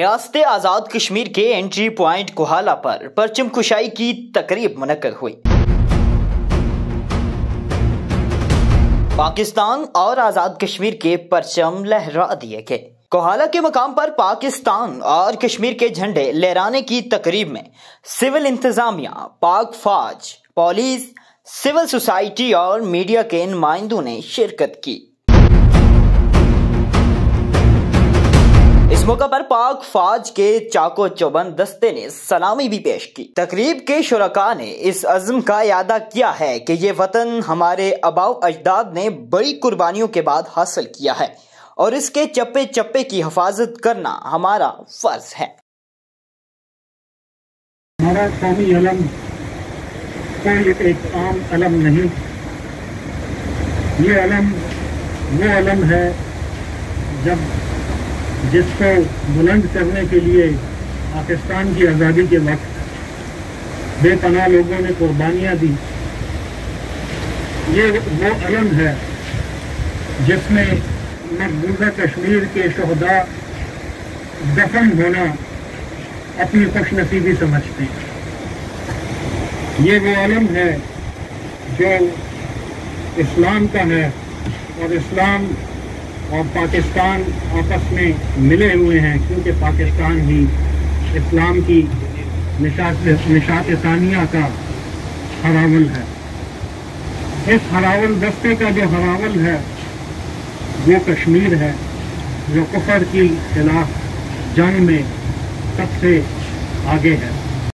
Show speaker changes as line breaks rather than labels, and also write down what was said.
ریاست آزاد کشمیر کے entry point Kohala پر پرچم کشائی کی تقریب منعقد ہوئی۔ پاکستان اور آزاد کشمیر کے پرچم لہرا دیے گئے۔ کوہالہ کے مقام پر پاکستان اور کشمیر کے جھنڈے لہرانے کی تقریب میں سول انتظامیہ، پاک فوج، پولیس، سول سوسائٹی اور میڈیا کے نمائندوں نے شرکت کی۔ اس موقع پر پاک فوج کے چاقو چوبند دستے نے سلامی بھی پیش کی۔ تقریب کے شرکاء نے اس عزم کا اعادہ کیا ہے کہ یہ وطن ہمارے آباء و اجداد نے بڑی قربانیوں کے بعد حاصل کیا ہے اور اس کے چپے چپے کی حفاظت کرنا ہمارا فرض ہے۔
ہمارا قومی علم کوئی ایک عام علم نہیں، یہ علم وہ علم ہے جس کو بلند کرنے کے لیے پاکستان کی آزادی کے وقت بے پناہ لوگوں نے قربانیاں دی۔ یہ وہ علم ہے جس میں مقبوضہ کشمیر کے شہداء دفن ہونا اپنی خوش نصیبی سمجھتے ہیں۔ یہ وہ علم ہے جو اسلام کا ہے اور اسلام اور پاکستان آپس میں ملے ہوئے ہیں، کیونکہ پاکستان ہی اسلام کی نشاط ثانیہ کا ہراول ہے۔ اس ہراول دستے کا جو ہراول ہے وہ کشمیر ہے، جو کفر کی خلاف جنگ میں سب سے آگے ہے۔